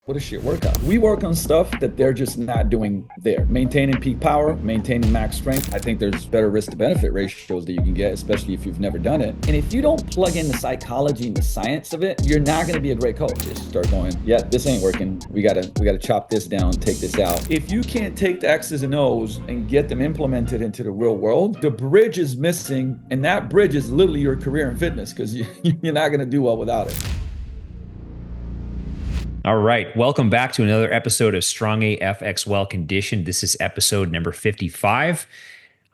What a shit workout. We work on stuff that they're just not doing there. Maintaining peak power, maintaining max strength. I think there's better risk to benefit ratios that you can get, especially if you've never done it. And if you don't plug in the psychology and the science of it, you're not going to be a great coach. Just start going, yeah, this ain't working. We gotta chop this down, take this out. If you can't take the X's and O's and get them implemented into the real world, the bridge is missing. And that bridge is literally your career in fitness because you're not going to do well without it. All right. Welcome back to another episode of Strong AF X Well Conditioned. This is episode number 55.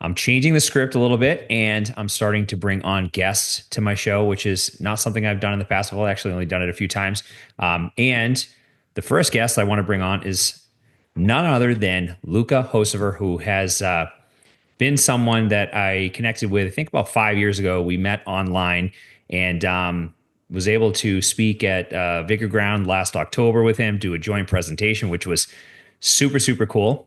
I'm changing the script a little bit and I'm starting to bring on guests to my show, which is not something I've done in the past. I've actually only done it a few times. And the first guest I want to bring on is none other than Luka Hocevar, who has been someone that I connected with, I think about 5 years ago. We met online and was able to speak at Vigor Ground last October with him, do a joint presentation, which was super, super cool.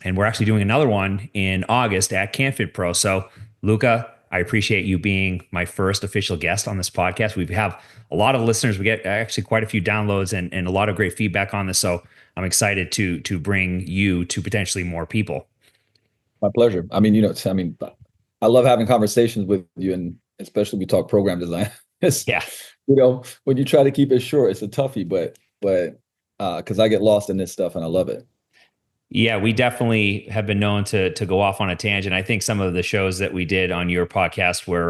And we're actually doing another one in August at CanFit Pro. So, Luka, I appreciate you being my first official guest on this podcast. We have a lot of listeners. We get actually quite a few downloads and a lot of great feedback on this. So I'm excited to bring you to potentially more people. My pleasure. I love having conversations with you, and especially we talk program design. It's, Yeah. when you try to keep it short, it's a toughie, but because I get lost in this stuff and I love it. Yeah, we definitely have been known to go off on a tangent. I think some of the shows that we did on your podcast were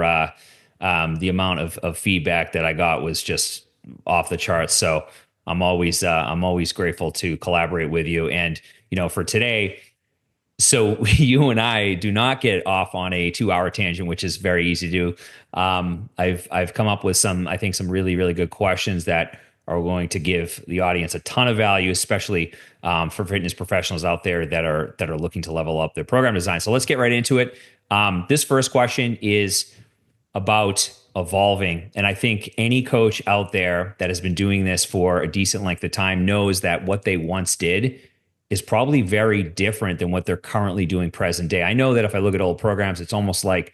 the amount of feedback that I got was just off the charts. So I'm always grateful to collaborate with you. And for today, so you and I do not get off on a 2 hour tangent, which is very easy to do. I've come up with some, I think, some really, really good questions that are going to give the audience a ton of value, especially for fitness professionals out there that are looking to level up their program design. So let's get right into it. This first question is about evolving. And I think any coach out there that has been doing this for a decent length of time knows that what they once did is probably very different than what they're currently doing present day. I know that if I look at old programs, it's almost like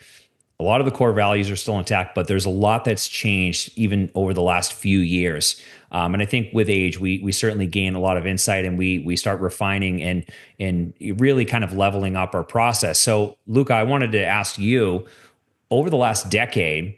a lot of the core values are still intact, but there's a lot that's changed even over the last few years. And I think with age, we certainly gain a lot of insight and we start refining and really kind of leveling up our process. So, Luka, I wanted to ask you, over the last decade,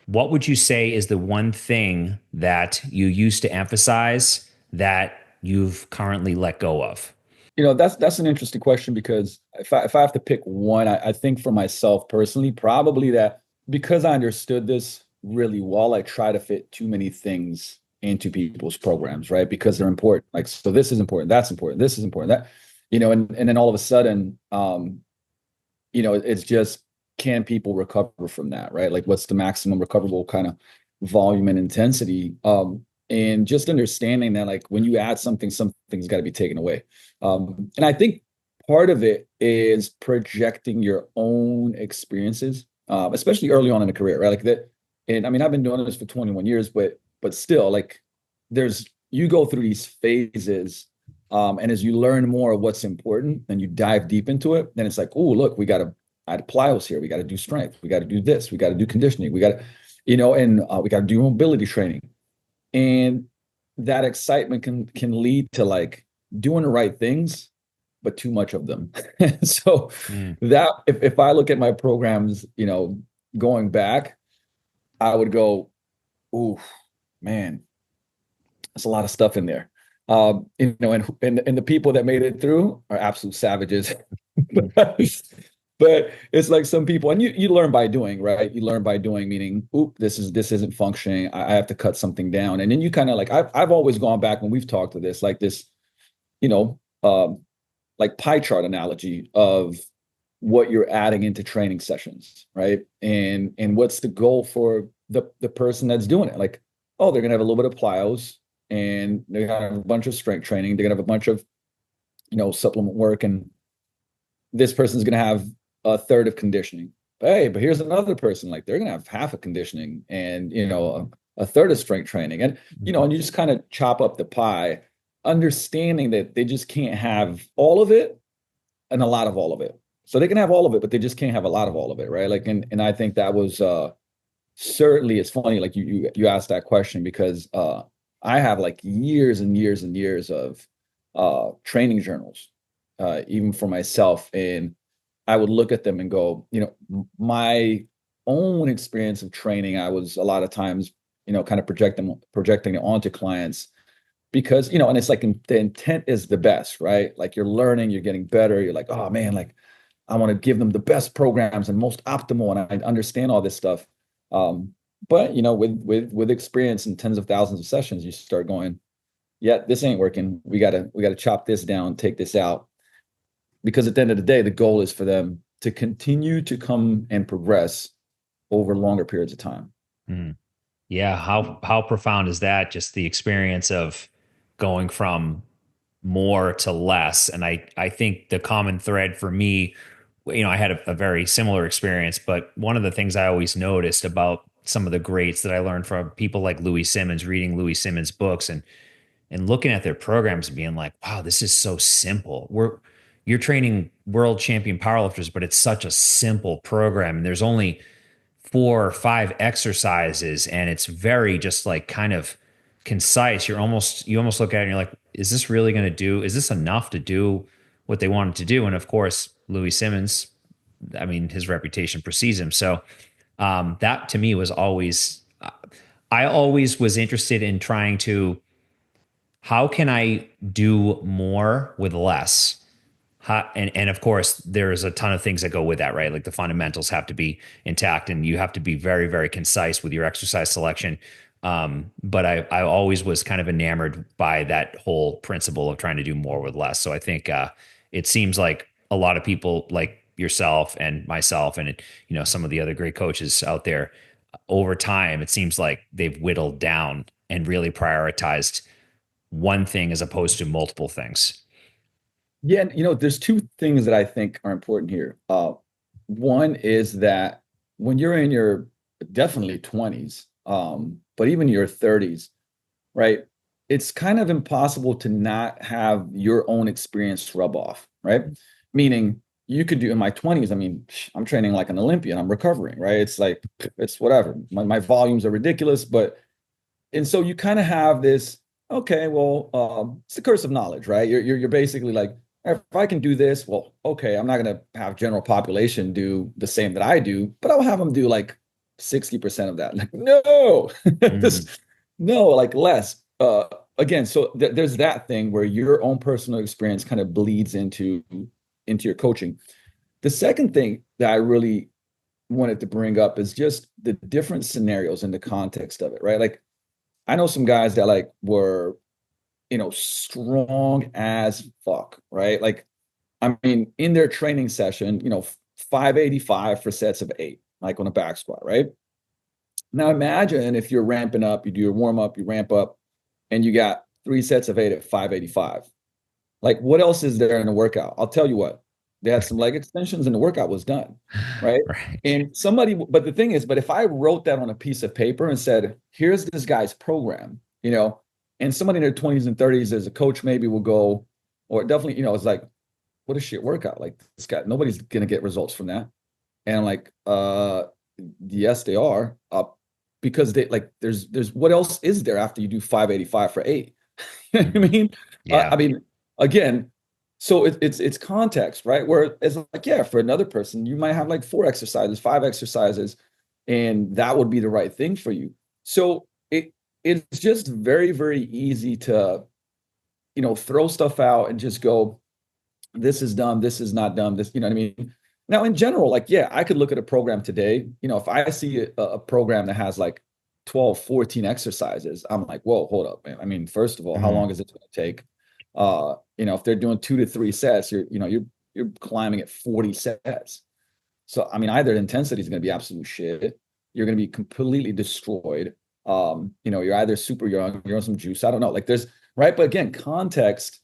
what would you say is the one thing that you used to emphasize that you've currently let go of? That's an interesting question because if I have to pick one, I think for myself personally, probably that because I understood this really well, I try to fit too many things into people's programs, right? Because they're important. Like, so this is important, that's important, this is important, and then all of a sudden, it's just, can people recover from that, right? Like, what's the maximum recoverable kind of volume and intensity? And just understanding that, like, when you add something, something's got to be taken away. And I think part of it is projecting your own experiences, especially early on in a career, right? Like that. And I mean, I've been doing this for 21 years, but still, like, you go through these phases, and as you learn more of what's important and you dive deep into it, then it's like, oh, look, we got to add plyos here, we got to do strength, we got to do this, we got to do conditioning, we got to, and we got to do mobility training. And that excitement can lead to like doing the right things, but too much of them. So that if I look at my programs, going back, I would go, "Ooh, man, there's a lot of stuff in there." And the people that made it through are absolute savages. But it's like some people, and you learn by doing, right? You learn by doing, meaning, oop, this isn't functioning. I have to cut something down. And then you kind of like, I've always gone back when we've talked to this, like this, you know, like pie chart analogy of what you're adding into training sessions, right? And what's the goal for the person that's doing it? Like, oh, they're gonna have a little bit of plyos, and they're gonna have a bunch of strength training. They're gonna have a bunch of, supplement work, and this person's gonna have a third of conditioning. But here's another person, like they're gonna have half of conditioning and a third of strength training. And and you just kind of chop up the pie, understanding that they just can't have all of it and a lot of all of it. So they can have all of it, but they just can't have a lot of all of it, right? Like, and I think that was certainly, it's funny, like you asked that question because I have like years and years and years of training journals, even for myself. And I would look at them and go, my own experience of training, I was a lot of times, kind of projecting it onto clients because, and it's like the intent is the best, right? Like you're learning, you're getting better. You're like, oh man, like I want to give them the best programs and most optimal, and I understand all this stuff. But with experience and tens of thousands of sessions, you start going, yeah, this ain't working. We gotta chop this down, take this out. Because at the end of the day, the goal is for them to continue to come and progress over longer periods of time. Mm. Yeah, how profound is that? Just the experience of going from more to less. And I think the common thread for me, I had a very similar experience, but one of the things I always noticed about some of the greats that I learned from people like Louis Simmons, reading Louis Simmons books and looking at their programs and being like, wow, this is so simple. You're training world champion powerlifters, but it's such a simple program. And there's only 4 or 5 exercises, and it's very just like kind of concise. You almost look at it and you're like, is this really going to do? Is this enough to do what they wanted to do? And of course, Louis Simmons, I mean, his reputation precedes him. So that to me was always, I always was interested in trying to, how can I do more with less? And of course, there's a ton of things that go with that, right? Like the fundamentals have to be intact, and you have to be very, very concise with your exercise selection. But I always was kind of enamored by that whole principle of trying to do more with less. So I think it seems like a lot of people like yourself and myself, and some of the other great coaches out there, over time, it seems like they've whittled down and really prioritized one thing as opposed to multiple things. Yeah, and, there's two things that I think are important here. One is that when you're in your definitely 20s, but even your 30s, right? It's kind of impossible to not have your own experience rub off, right? Meaning you could do in my 20s, I mean, I'm training like an Olympian, I'm recovering, right? It's like, it's whatever. My volumes are ridiculous, but and so you kind of have this, okay, well, it's the curse of knowledge, right? You're basically like, if I can do this, well, okay, I'm not gonna have general population do the same that I do, but I'll have them do like 60% of that. Like, no, Mm, this, no, like less. Again, so there's that thing where your own personal experience kind of bleeds into your coaching. The second thing that I really wanted to bring up is just the different scenarios in the context of it, right? Like I know some guys that like were, strong as fuck, right? Like, I mean, in their training session, 585 for sets of 8, like on a back squat, right? Now imagine if you're ramping up, you do your warm up, you ramp up, and you got 3 sets of 8 at 585. Like, what else is there in the workout? I'll tell you what, they had some leg extensions and the workout was done, right? right. And somebody, but the thing is, but if I wrote that on a piece of paper and said, here's this guy's program, and somebody in their 20s and 30s as a coach maybe will go, or definitely, it's like, what a shit workout. Like this guy, nobody's gonna get results from that. And I'm like, yes, they are. Because they like there's what else is there after you do 585 for 8? You know what I Mhm. mean? I Yeah. mean, again, so it's context, right? Where it's like, yeah, for another person, you might have like 4 exercises, 5 exercises, and that would be the right thing for you. So it's just very, very easy to, throw stuff out and just go, this is dumb, this is not dumb, this, you know what I mean? Now, in general, like, yeah, I could look at a program today, if I see a program that has like 12, 14 exercises, I'm like, whoa, hold up, man. I mean, first of all, how Mhm. long is it going to take? If they're doing 2 to 3 sets, you're climbing at 40 sets. So, I mean, either the intensity is going to be absolute shit, you're going to be completely destroyed. You're either super young, you're on some juice. I don't know. Like there's right, but again, context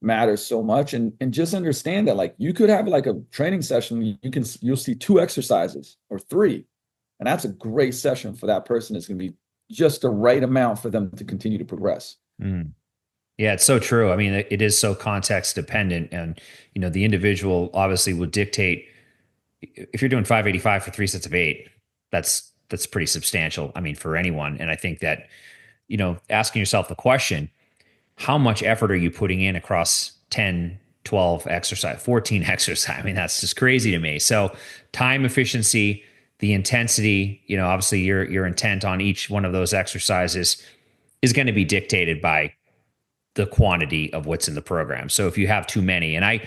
matters so much, and just understand that like you could have like a training session, you'll see 2 exercises or 3, and that's a great session for that person. It's going to be just the right amount for them to continue to progress. Mm. Yeah, it's so true. I mean, it is so context dependent, and the individual obviously will dictate. If you're doing 585 for 3 sets of 8, that's pretty substantial. I mean, for anyone, and I think that asking yourself the question, how much effort are you putting in across 10, 12 exercise, 14 exercise? I mean, that's just crazy to me. So time efficiency, the intensity, obviously your intent on each one of those exercises is going to be dictated by the quantity of what's in the program. So if you have too many, and I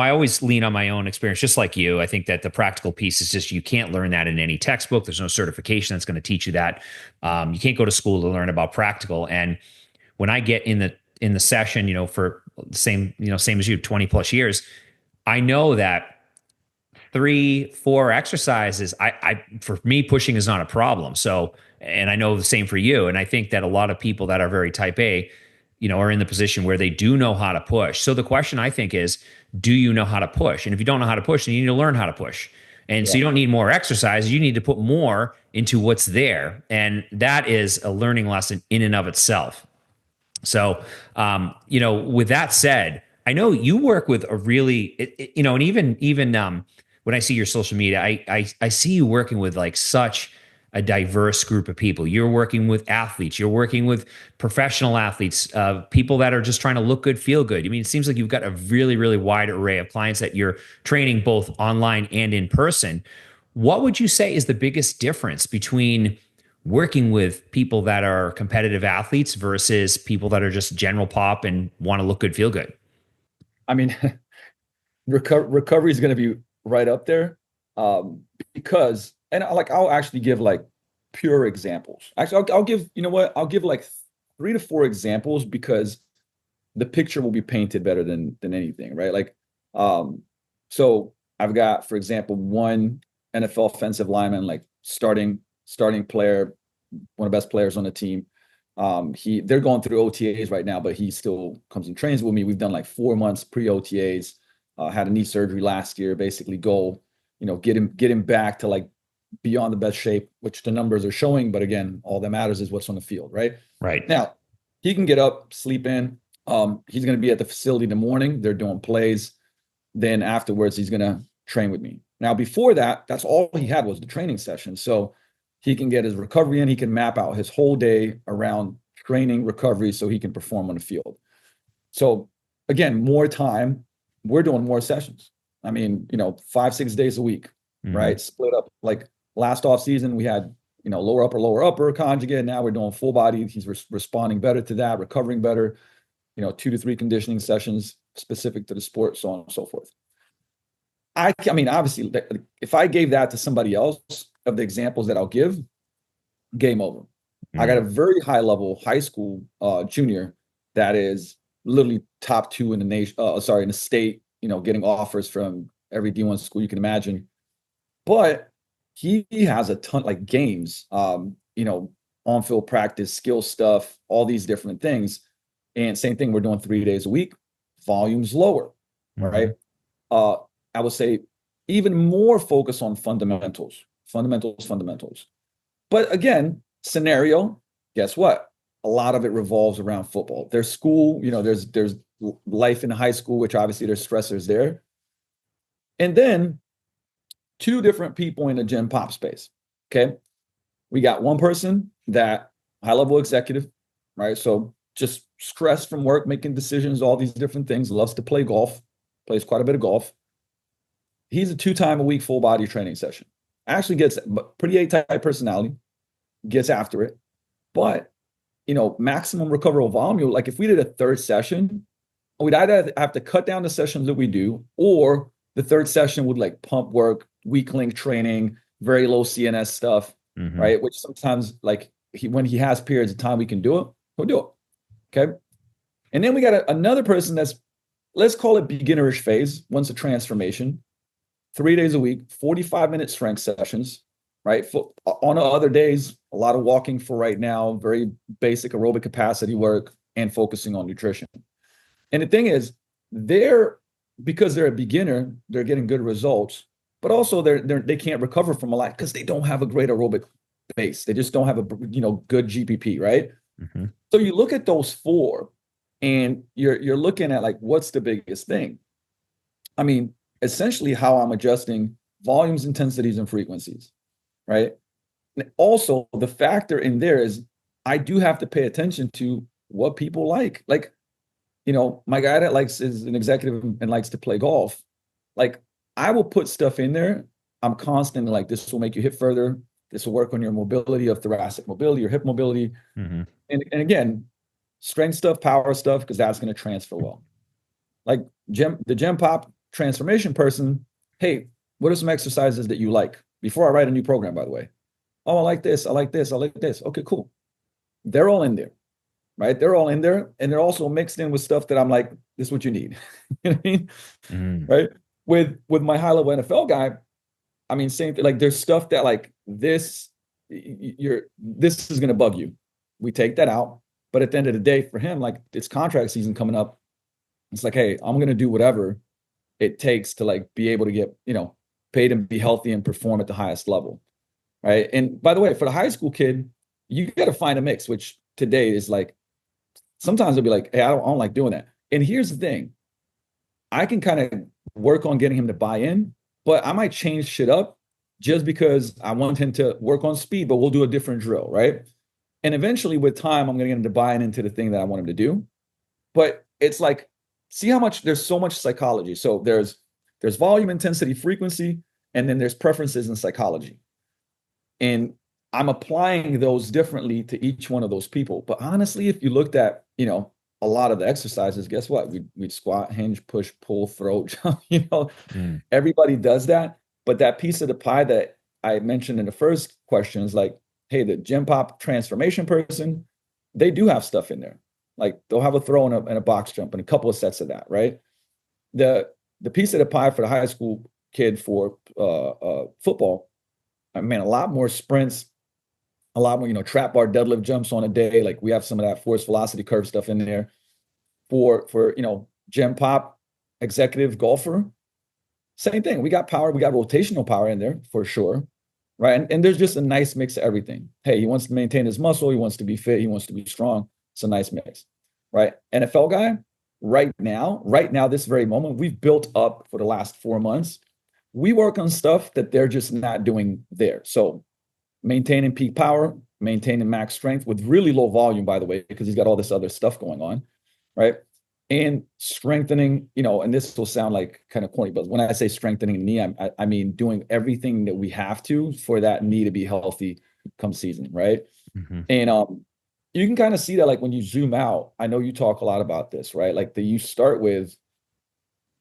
always lean on my own experience, just like you. I think that the practical piece is just, you can't learn that in any textbook. There's no certification that's going to teach you that. You can't go to school to learn about practical. And when I get in the session, for the same as you, 20 plus years, I know that 3, 4 exercises, I for me, pushing is not a problem. So, and I know the same for you. And I think that a lot of people that are very type A, are in the position where they do know how to push. So the question, I think, is, do you know how to push? And if you don't know how to push, then you need to learn how to push. And so Yeah. you don't need more exercise. You need to put more into what's there. And that is a learning lesson in and of itself. So, with that said, I know you work with a really, and even when I see your social media, I see you working with like such a diverse group of people. You're working with athletes. You're working with professional athletes, people that are just trying to look good, feel good. I mean, it seems like you've got a really, really wide array of clients that you're training both online and in person. What would you say is the biggest difference between working with people that are competitive athletes versus people that are just general pop and want to look good, feel good? I mean, recovery is going to be right up there, um, because, and I'll actually give like pure examples. Actually, I'll give, you know what? I'll give like 3 to 4 examples, because the picture will be painted better than anything, right? Like, um, so I've got, for example, one NFL offensive lineman, like starting player, one of the best players on the team. They're going through OTAs right now, but he still comes and trains with me. We've done like 4 months pre-OTAs. Had a knee surgery last year. Basically, get him back to like beyond the best shape, which the numbers are showing. But again, all that matters is what's on the field, right? Right. Now, he can get up, sleep in. He's going to be at the facility in the morning. They're doing plays. Then afterwards, he's going to train with me. Now, before that, that's all he had was the training session. So he can get his recovery in. He can map out his whole day around training, recovery, so he can perform on the field. So again, more time. We're doing more sessions. I mean, 5, 6 days a week, Mm-hmm. right? Split up. Like last off season, we had lower upper conjugate. Now we're doing full body. He's responding better to that, recovering better. 2 to 3 conditioning sessions specific to the sport, so on and so forth. I mean, obviously, if I gave that to somebody else, of the examples that I'll give, game over. I got Mm-hmm. a very high level high school junior that is literally top 2 in the nation. Sorry, in the state. Getting offers from every D1 school you can imagine. But he has a ton, like games, on field practice, skill stuff, all these different things. And same thing, we're doing 3 days a week. Volume's lower, Mm-hmm. right? Uh, I would say even more focus on fundamentals. But again, scenario, guess what? A lot of it revolves around football. There's school, there's life in high school, which obviously there's stressors there. And then 2 different people in the gym pop space. Okay. We got one person that high level executive, right? So just stress from work, making decisions, all these different things, loves to play golf, plays quite a bit of golf. He's a 2 time a week full body training session. Actually gets pretty A-type personality, gets after it. But, maximum recoverable volume, like if we did a third session, we'd either have to cut down the sessions that we do, or the third session would like pump work, weak link training, very low CNS stuff, Mm-hmm. right? Which sometimes, like when he has periods of time we can do it, he'll do it. Okay. And then we got another person that's, let's call it beginnerish phase, once a transformation, 3 days a week, 45-minute strength sessions, right? On other days, a lot of walking for right now, very basic aerobic capacity work, and focusing on nutrition. And the thing is, because they're a beginner, they're getting good results, but also they can't recover from a lot because they don't have a great aerobic base. They just don't have a good GPP, right? Mm-hmm. So you look at those 4, and you're looking at like, what's the biggest thing? I mean, essentially how I'm adjusting volumes, intensities, and frequencies, right? And also the factor in there is I do have to pay attention to what people like. Like, my guy that likes is an executive and likes to play golf. Like, I will put stuff in there. I'm constantly like, this will make you hit further. This will work on your mobility of thoracic mobility, your hip mobility. Mm-hmm. And again, strength stuff, power stuff, because that's going to transfer well. Like the gym pop transformation person, hey, what are some exercises that you like? Before I write a new program, by the way. Oh, I like this. I like this. I like this. Okay, cool. They're all in there, right? They're all in there. And they're also mixed in with stuff that I'm like, this is what you need. You know what I mean? Mm-hmm. Right. With my high level NFL guy, I mean, same thing. Like there's stuff that like this is gonna bug you. We take that out. But at the end of the day, for him, like it's contract season coming up. It's like, hey, I'm gonna do whatever it takes to like be able to get, paid and be healthy and perform at the highest level. Right. And by the way, for the high school kid, you got to find a mix, which today is like sometimes they'll be like, hey, I don't like doing that. And here's the thing. I can kind of work on getting him to buy in, but I might change shit up just because I want him to work on speed, but we'll do a different drill, right? And eventually with time, I'm going to get him to buy into the thing that I want him to do. But it's like, see how much there's so much psychology. So there's volume, intensity, frequency, and then there's preferences in psychology. And I'm applying those differently to each one of those people. But honestly, if you looked at, a lot of the exercises, guess what? We'd squat, hinge, push, pull, throw, jump, Mm. everybody does that. But that piece of the pie that I mentioned in the first question is like, hey, the gym pop transformation person, they do have stuff in there. Like they'll have a throw and a box jump and a couple of sets of that, right? The piece of the pie for the high school kid for football, I mean, a lot more sprints, a lot more, trap bar deadlift jumps on a day. Like we have some of that force velocity curve stuff in there for gem pop executive golfer. Same thing. We got power. We got rotational power in there for sure. Right. And there's just a nice mix of everything. Hey, he wants to maintain his muscle. He wants to be fit. He wants to be strong. It's a nice mix. Right. NFL guy, right now, this very moment, we've built up for the last 4 months. We work on stuff that they're just not doing there. So maintaining peak power, maintaining max strength with really low volume, by the way, because he's got all this other stuff going on, right? And strengthening, and this will sound like kind of corny, but when I say strengthening the knee, I mean doing everything that we have to for that knee to be healthy come season, right? Mm-hmm. And you can kind of see that like when you zoom out. I know you talk a lot about this, right? Like you start with,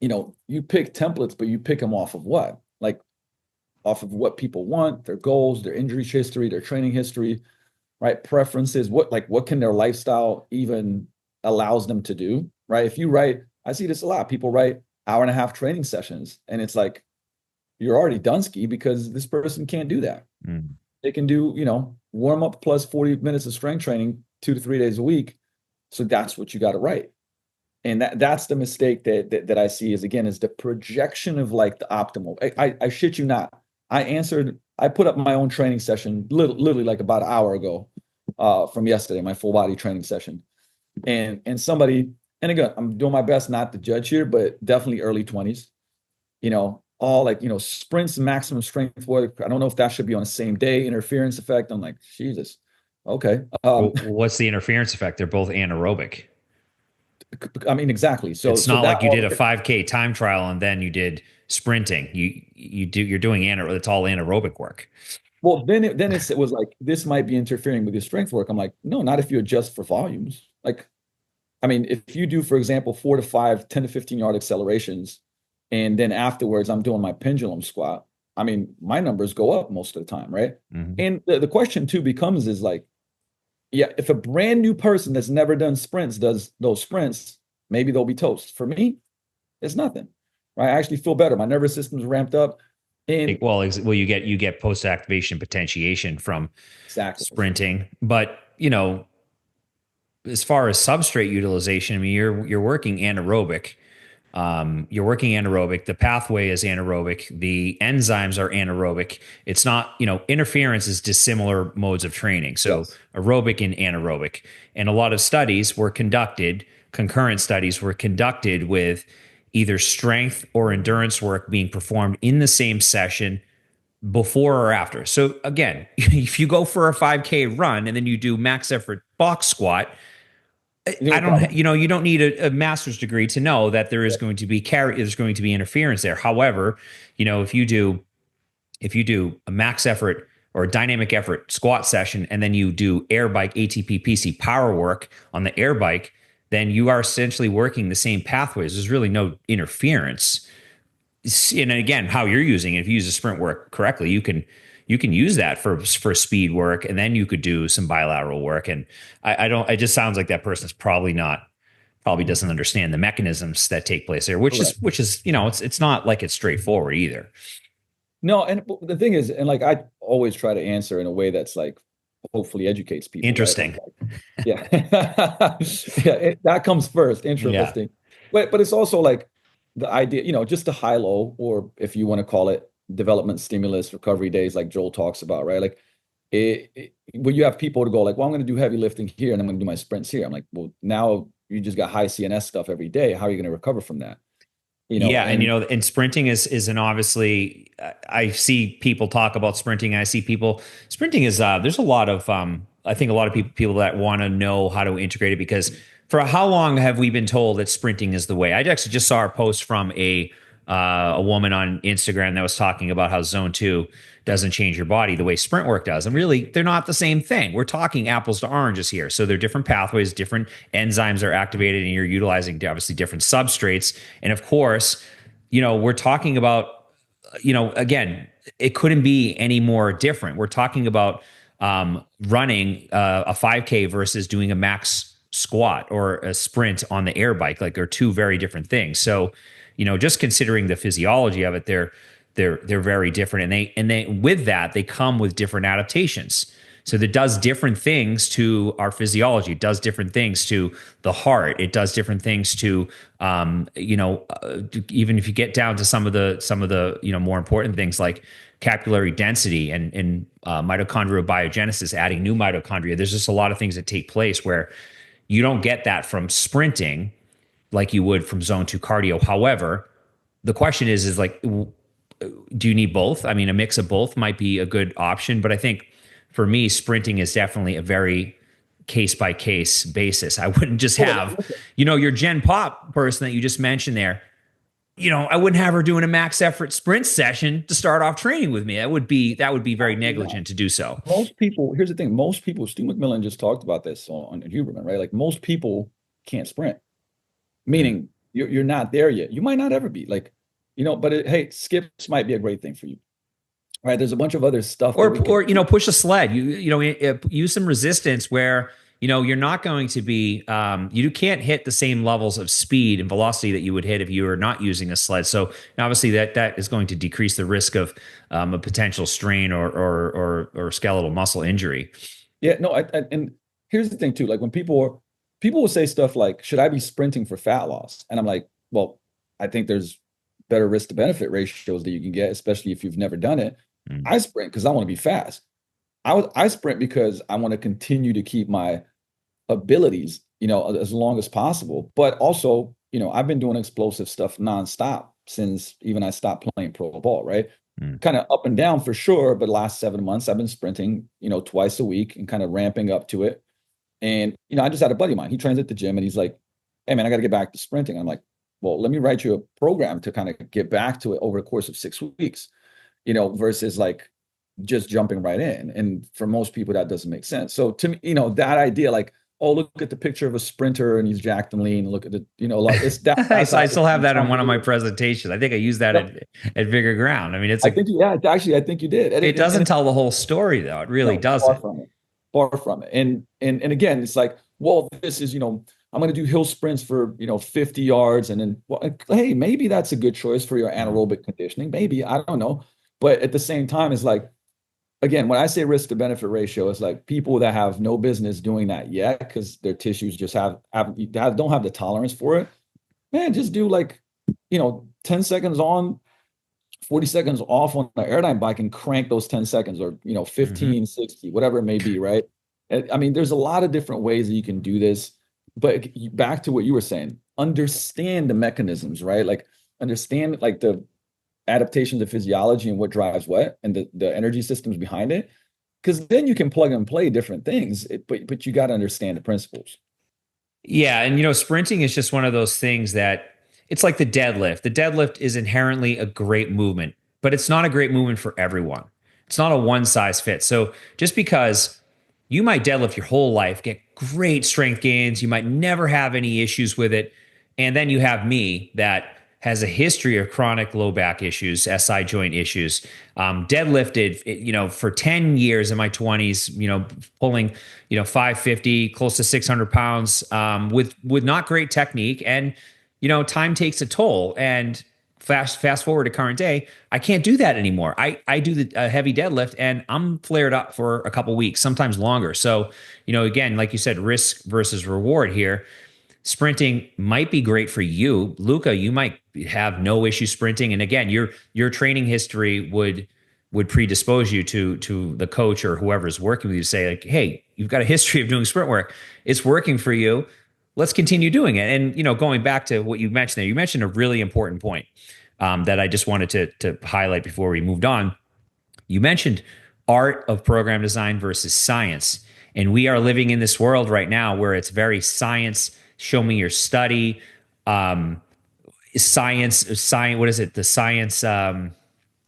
you pick templates, but you pick them off of what? Like off of what people want, their goals, their injury history, their training history, right? Preferences, what can their lifestyle even allows them to do, right? If you write, I see this a lot. People write hour and a half training sessions, and it's like you're already done ski because this person can't do that. Mm. They can do, warm up plus 40 minutes of strength training 2 to 3 days a week. So that's what you got to write. And that's the mistake that I see is the projection of like the optimal. I shit you not. I put up my own training session literally like about an hour ago from yesterday, my full body training session. And somebody, and again, I'm doing my best not to judge here, but definitely early 20s, all like, sprints, maximum strength work. I don't know if that should be on the same day, interference effect. I'm like, Jesus. Okay. Well, what's the interference effect? They're both anaerobic. I mean, exactly. So It's not that like you did a 5K time trial and then you did sprinting. You're doing it's all anaerobic work. well, it was like this might be interfering with your strength work. I'm like, no, not if you adjust for volumes. Like, I mean, if you do, for example, 4 to 5, 10 to 15 yard accelerations, and then afterwards I'm doing my pendulum squat. I mean, my numbers go up most of the time, right? Mm-hmm. And the question too becomes is like, yeah, if a brand new person that's never done sprints does those sprints, maybe they'll be toast. For me, it's nothing. Right? I actually feel better. My nervous system's ramped up. And Well, you get post activation potentiation from exactly. sprinting, but as far as substrate utilization, I mean, you're working anaerobic. You're working anaerobic. The pathway is anaerobic. The enzymes are anaerobic. It's not, interference is dissimilar modes of training. So Yes. aerobic and anaerobic. And a lot of studies were conducted, concurrent studies were conducted with either strength or endurance work being performed in the same session before or after. So again, if you go for a 5K run and then you do max effort box squat, You I know, don't, problem. you don't need a master's degree to know that there is going to be there's going to be interference there. However, if you do a max effort or a dynamic effort squat session, and then you do air bike ATP PC power work on the air bike, then you are essentially working the same pathways. There's really no interference. And again, how you're using it, if you use the sprint work correctly, you can use that for speed work, and then you could do some bilateral work. And I don't. It just sounds like that person's probably doesn't understand the mechanisms that take place there, Correct. which is it's not like it's straightforward either. No, and the thing is, and like I always try to answer in a way that's like hopefully educates people, right? Interesting. Yeah. Yeah, that comes first, Yeah. interesting. But it's also like the idea, just the high low, or if you want to call it development stimulus recovery days, like Joel talks about, right? Like when you have people to go like, well, I'm going to do heavy lifting here and I'm going to do my sprints here. I'm like, well, now you just got high CNS stuff every day. How are you going to recover from that? Yeah, and And and sprinting is an obviously I see people talk about sprinting. I see people sprinting is there's a lot of I think a lot of people that want to know how to integrate it, because for how long have we been told that sprinting is the way? I actually just saw a post from a woman on Instagram that was talking about how zone 2 doesn't change your body the way sprint work does. And really, they're not the same thing. We're talking apples to oranges here. So they're different pathways, different enzymes are activated, and you're utilizing obviously different substrates. And of course, we're talking about, again, it couldn't be any more different. We're talking about running a 5K versus doing a max squat or a sprint on the air bike. Like, they're two very different things. So, just considering the physiology of it, they're very different, and they with that they come with different adaptations. So that does different things to our physiology. It does different things to the heart. It does different things to, even if you get down to some of the more important things like capillary density and mitochondrial biogenesis, adding new mitochondria. There's just a lot of things that take place where you don't get that from sprinting like you would from zone 2 cardio. However, the question is like, do you need both? I mean, a mix of both might be a good option, but I think for me, sprinting is definitely a very case by case basis. I wouldn't just well, have, listen, your Gen Pop person that you just mentioned there. I wouldn't have her doing a max effort sprint session to start off training with me. That would be very absolutely not. negligent to do so. Most people, here's the thing, most people, Stu McMillan just talked about this on Huberman, right? Like most people can't sprint, Mm. meaning you're not there yet. You might not ever be like, but hey, skips might be a great thing for you, right? There's a bunch of other stuff that we can Or do. push a sled. Use some resistance where you're not going to be you can't hit the same levels of speed and velocity that you would hit if you were not using a sled. So obviously that is going to decrease the risk of a potential strain or skeletal muscle injury. Yeah, no, and here's the thing too. Like when people will say stuff like, "Should I be sprinting for fat loss?" And I'm like, "Well, I think there's better risk to benefit ratios that you can get, especially if you've never done it." Mm. I sprint because I want to be fast. I sprint because I want to continue to keep my abilities, as long as possible. But also, I've been doing explosive stuff nonstop since even I stopped playing pro ball, right? Mm. Kind of up and down for sure, but last 7 months I've been sprinting, twice a week and kind of ramping up to it. And, I just had a buddy of mine. He trains at the gym and he's like, "Hey man, I got to get back to sprinting." I'm like, "Well, let me write you a program to kind of get back to it over the course of 6 weeks, versus like just jumping right in." And for most people, that doesn't make sense. So to me, that idea, like, oh, look at the picture of a sprinter and he's jacked and lean. Look at the, like it's that I that's how still have that in sounds one of my weird. presentations. I think I used that Yep. at Bigger Ground. I mean, I think, yeah, actually, I think you did. it doesn't tell the whole story though. It really No, far doesn't. from it. Far from it. And again, it's like, well, this is, I'm going to do hill sprints for, 50 yards. And then, well, hey, maybe that's a good choice for your Mm. anaerobic conditioning. Maybe, I don't know. But at the same time, it's like, again, when I say risk to benefit ratio, it's like people that have no business doing that yet because their tissues just don't have the tolerance for it. Man, just do like, 10 seconds on, 40 seconds off on the airline bike and crank those 10 seconds or, Hmm. 15, 60, whatever it may be, right? I mean, there's a lot of different ways that you can do this. But back to what you were saying, understand the mechanisms, right? Like understand like the adaptations of physiology and what drives what and the energy systems behind it. Because then you can plug and play different things, but you got to understand the principles. Yeah, and sprinting is just one of those things that it's like the deadlift. The deadlift is inherently a great movement, but it's not a great movement for everyone. It's not a one size fits. So just because you might deadlift your whole life, get great strength gains, you might never have any issues with it, and then you have me that has a history of chronic low back issues, SI joint issues, deadlifted, for 10 years in my 20s, pulling, 550, close to 600 pounds, with not great technique. And, time takes a toll. And fast forward to current day, I can't do that anymore. I do the heavy deadlift and I'm flared up for a couple weeks, sometimes longer. So, again, like you said, risk versus reward here. Sprinting might be great for you, Luka. You might have no issue sprinting, and again, your training history would predispose you to the coach or whoever's working with you to say like, hey, you've got a history of doing sprint work. It's working for you. Let's continue doing it. And going back to what you mentioned there, you mentioned a really important point that I just wanted to highlight before we moved on. You mentioned art of program design versus science. And we are living in this world right now where it's very science, show me your study, science, what is it? The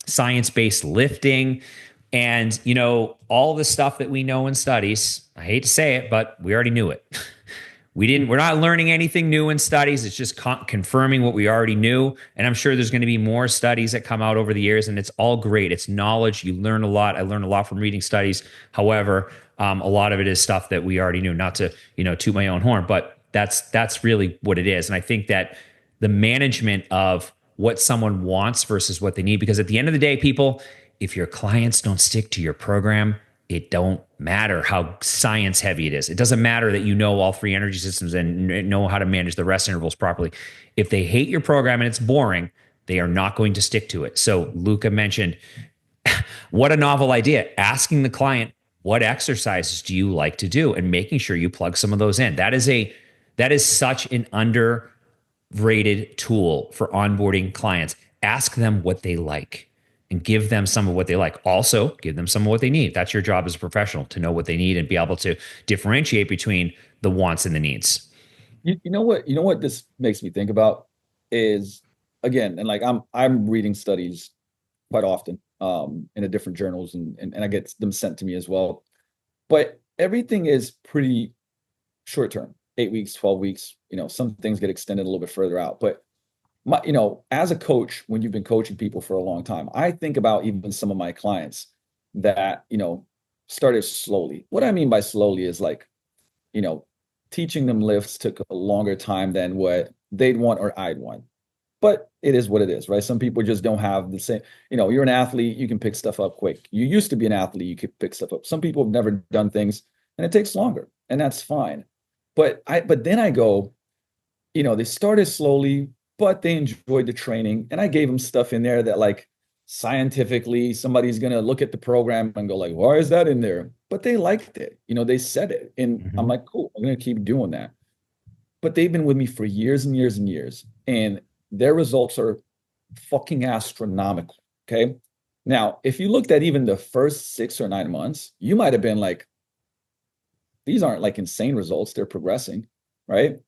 science-based lifting. And, all the stuff that we know in studies, I hate to say it, but we already knew it. We're not learning anything new in studies. It's just confirming what we already knew. And I'm sure there's going to be more studies that come out over the years, and it's all great. It's knowledge. You learn a lot. I learned a lot from reading studies. However, a lot of it is stuff that we already knew, not to, toot my own horn, but that's really what it is. And I think that the management of what someone wants versus what they need, because at the end of the day, people, if your clients don't stick to your program, it don't matter how science heavy it is. It doesn't matter that you know all three energy systems and know how to manage the rest intervals properly. If they hate your program and it's boring, they are not going to stick to it. So Luka mentioned, what a novel idea, asking the client, what exercises do you like to do, and making sure you plug some of those in. That is such an underrated tool for onboarding clients. Ask them what they like and give them some of what they like. Also, give them some of what they need. That's your job as a professional, to know what they need and be able to differentiate between the wants and the needs. You know what this makes me think about is, again, and like I'm reading studies quite often in the different journals, and I get them sent to me as well. But everything is pretty short term, 8 weeks, 12 weeks. Some things get extended a little bit further out. But as a coach, when you've been coaching people for a long time, I think about even some of my clients that, started slowly. What I mean by slowly is like, you know, teaching them lifts took a longer time than what they'd want or I'd want. But it is what it is, right? Some people just don't have the same, you're an athlete, you can pick stuff up quick. You used to be an athlete, you could pick stuff up. Some people have never done things and it takes longer, and that's fine. But then I go, they started slowly, but they enjoyed the training. And I gave them stuff in there that, like, scientifically, somebody's going to look at the program and go like, why is that in there? But they liked it. They said it. And I'm like, cool, I'm going to keep doing that. But they've been with me for years and years and years. And their results are fucking astronomical. Okay. Now, if you looked at even the first 6 or 9 months, you might have been like, these aren't like insane results. They're progressing. Right.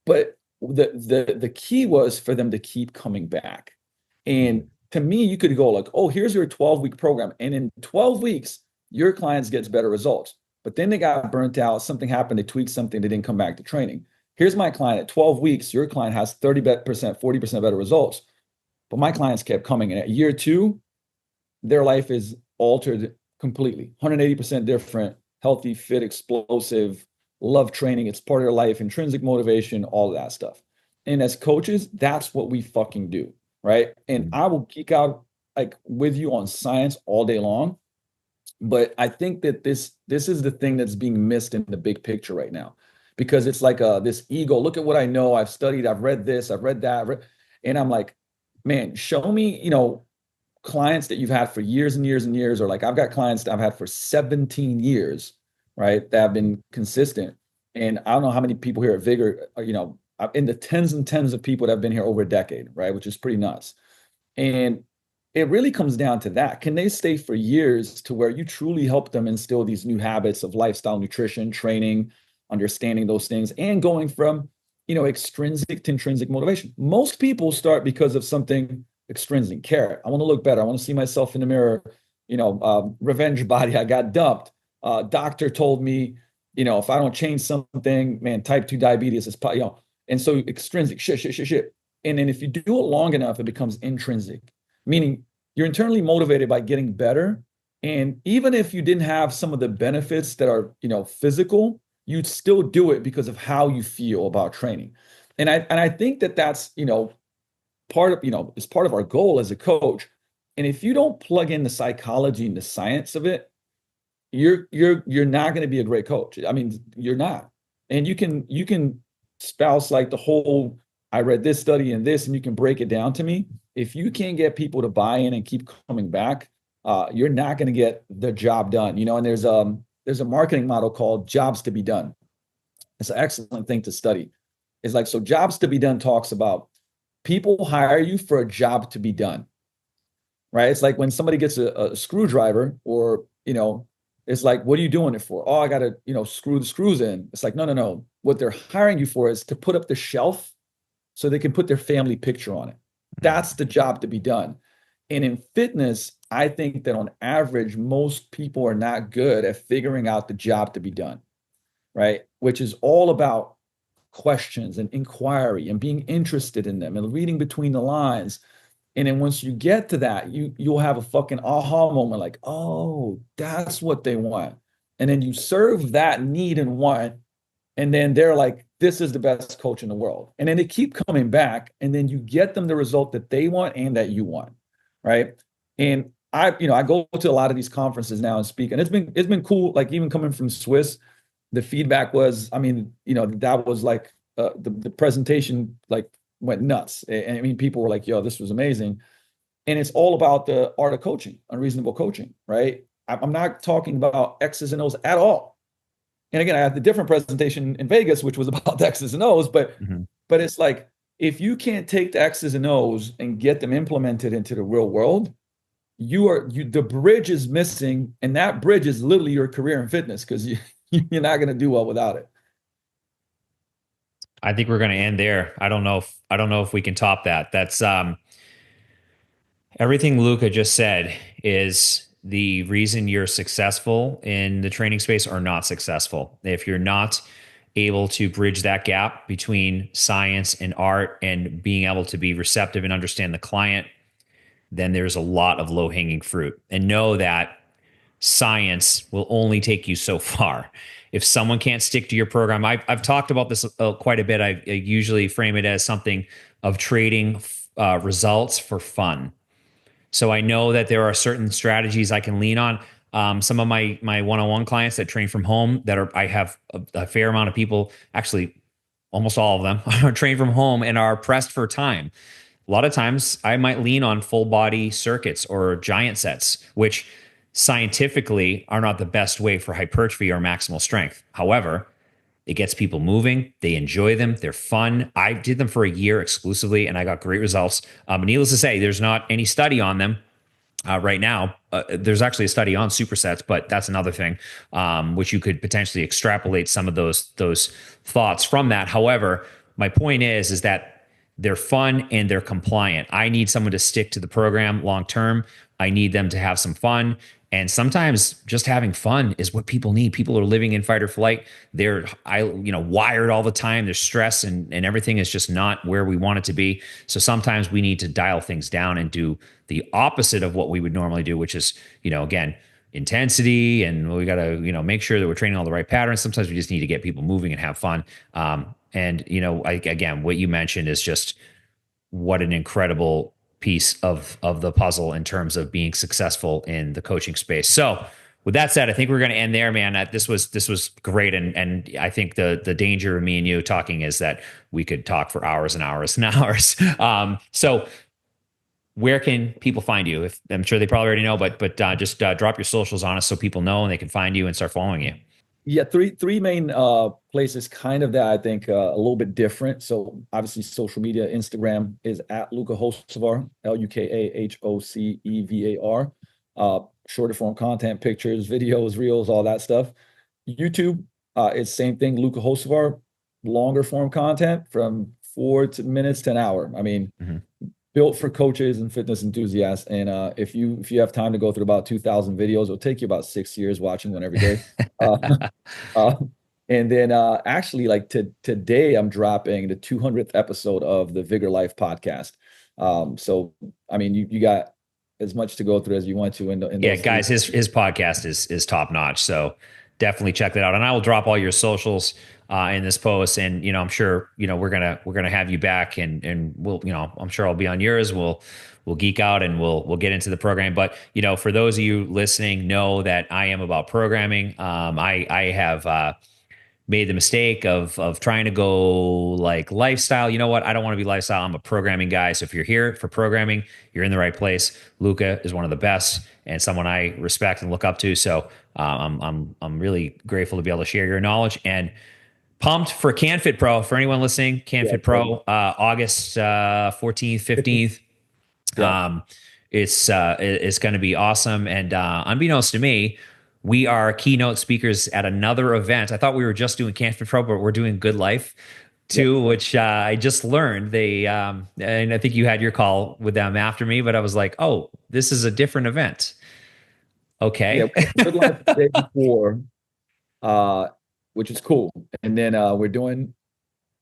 But the key was for them to keep coming back. And to me, you could go like, oh, here's your 12-week program. And in 12 weeks, your clients gets better results. But then they got burnt out. Something happened. They tweaked something. They didn't come back to training. Here's my client at 12 weeks. Your client has 30%, 40% better results. But my clients kept coming. And at year 2, their life is altered completely. 180% different, healthy, fit, explosive, love training. It's part of their life, intrinsic motivation, all of that stuff. And as coaches, that's what we fucking do. Right. And I will geek out like with you on science all day long. But I think that this is the thing that's being missed in the big picture right now, because it's like this ego. Look at what I know. I've studied. I've read this. I've read that. And I'm like, man, show me, clients that you've had for years and years and years, or like I've got clients that I've had for 17 years, right, that have been consistent. And I don't know how many people here at Vigor, in the tens and tens of people that have been here over a decade, right, which is pretty nuts. And it really comes down to that. Can they stay for years to where you truly help them instill these new habits of lifestyle, nutrition, training, understanding those things, and going from, extrinsic to intrinsic motivation? Most people start because of something extrinsic. Care. I want to look better. I want to see myself in the mirror. Revenge body. I got dumped. Doctor told me, if I don't change something, man, type 2 diabetes is, and so extrinsic, shit, shit, shit, shit. And then if you do it long enough, it becomes intrinsic, meaning you're internally motivated by getting better. And even if you didn't have some of the benefits that are, physical, you'd still do it because of how you feel about training. And I think that that's, part of, is part of our goal as a coach. And if you don't plug in the psychology and the science of it, you're not going to be a great coach. I mean, you're not. And you can spouse like the whole, I read this study and this, and you can break it down to me. If you can't get people to buy in and keep coming back, you're not going to get the job done. And there's a marketing model called jobs to be done. It's an excellent thing to study. It's like, so jobs to be done talks about people hire you for a job to be done, right? It's like when somebody gets a screwdriver, or, it's like, what are you doing it for? Oh, I got to, screw the screws in. It's like, no, no, no. What they're hiring you for is to put up the shelf so they can put their family picture on it. That's the job to be done. And in fitness, I think that on average, most people are not good at figuring out the job to be done, right? Which is all about questions and inquiry and being interested in them and reading between the lines. And then once you get to that, you'll have a fucking aha moment, like, oh, that's what they want. And then you serve that need and want, and then they're like, this is the best coach in the world. And then they keep coming back, and then you get them the result that they want and that you want, right? And I go to a lot of these conferences now and speak, and it's been cool. Like, even coming from Swiss, the feedback was, I mean, that was like the presentation like went nuts. And I mean, people were like, yo, this was amazing. And it's all about the art of coaching, unreasonable coaching, right? I'm not talking about X's and O's at all. And again, I had the different presentation in Vegas, which was about the X's and O's, but it's like, if you can't take the X's and O's and get them implemented into the real world, the bridge is missing, and that bridge is literally your career in fitness, because you're not going to do well without it. I think we're going to end there. I don't know if we can top that. That's everything Luka just said is the reason you're successful in the training space or not successful. If you're not able to bridge that gap between science and art and being able to be receptive and understand the client, then there's a lot of low-hanging fruit. And know that science will only take you so far. If someone can't stick to your program, I've talked about this quite a bit. I usually frame it as something of trading results for fun. So I know that there are certain strategies I can lean on. Some of my one-on-one clients that train from home, I have a fair amount of people, actually almost all of them, are trained from home and are pressed for time. A lot of times I might lean on full body circuits or giant sets, which scientifically are not the best way for hypertrophy or maximal strength. However, it gets people moving. They enjoy them. They're fun. I did them for a year exclusively, and I got great results. Needless to say, there's not any study on them right now. There's actually a study on supersets, but that's another thing, which you could potentially extrapolate some of those thoughts from that. However, my point is that they're fun and they're compliant. I need someone to stick to the program long term. I need them to have some fun. And sometimes just having fun is what people need. People are living in fight or flight. They're wired all the time. There's stress and everything is just not where we want it to be. So sometimes we need to dial things down and do the opposite of what we would normally do, which is, again, intensity, and we got to, make sure that we're training all the right patterns. Sometimes we just need to get people moving and have fun. Again, what you mentioned is just what an incredible piece of the puzzle in terms of being successful in the coaching space. So with that said, I think we're going to end there, man. This was great. And I think the danger of me and you talking is that we could talk for hours and hours and hours. So where can people find you? I'm sure they probably already know, but just drop your socials on us so people know and they can find you and start following you. Yeah, three main places kind of that I think a little bit different. So obviously social media, Instagram is at Luka Hocevar, Lukahocevar. Shorter form content, pictures, videos, reels, all that stuff. YouTube is same thing, Luka Hocevar, longer form content from 4 minutes to an hour. I mean, Mhm. built for coaches and fitness enthusiasts. And if you have time to go through about 2,000 videos, it'll take you about 6 years watching one every day. Uh, uh, and then actually, like today, I'm dropping the 200th episode of the Vigor Life podcast. So I mean, you got as much to go through as you want to in Yeah, those three. guys, his podcast is top notch. So definitely check that out. And I will drop all your socials in this post. And I'm sure we're gonna have you back, and we'll I'm sure I'll be on yours. We'll geek out and we'll get into the program. But for those of you listening, know that I am about programming. I have made the mistake of trying to go like lifestyle. You know what? I don't want to be lifestyle. I'm a programming guy. So if you're here for programming, you're in the right place. Luka is one of the best and someone I respect and look up to. So I'm really grateful to be able to share your knowledge and pumped for CanFit Pro. For anyone listening, Yeah, CanFit Pro, August 14th, 15th. yeah, Um, it's going to be awesome. And unbeknownst to me, we are keynote speakers at another event. I thought we were just doing Cancer Pro, but we're doing Good Life yep, too, which I just learned. And I think you had your call with them after me, but I was like, oh, this is a different event. yeah. Okay. Good Life the day before, uh, which is cool. And then we're doing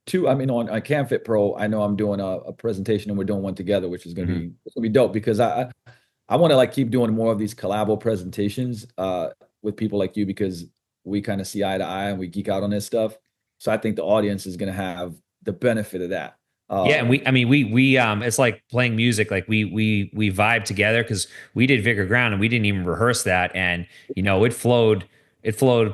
two. I mean, on CanFit Pro, I know I'm doing a presentation and we're doing one together, which is gonna Mhm. be it's gonna be dope because I want to like keep doing more of these collabo presentations with people like you because we kind of see eye to eye and we geek out on this stuff. So I think the audience is gonna have the benefit of that. Yeah, and Um, we it's like playing music. Like we vibe together because we did Vigor Ground and we didn't even rehearse that, and it flowed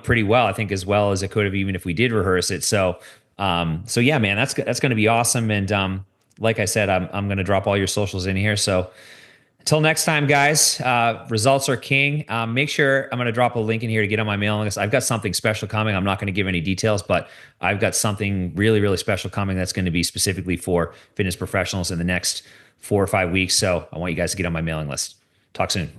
pretty well. I think as well as it could have even if we did rehearse it. So yeah, man, that's going to be awesome. And like I said, I'm going to drop all your socials in here. So until next time, guys, results are king. Make sure I'm going to drop a link in here to get on my mailing list. I've got something special coming. I'm not going to give any details, but I've got something really, really special coming that's going to be specifically for fitness professionals in the next 4 or 5 weeks. So I want you guys to get on my mailing list. Talk soon.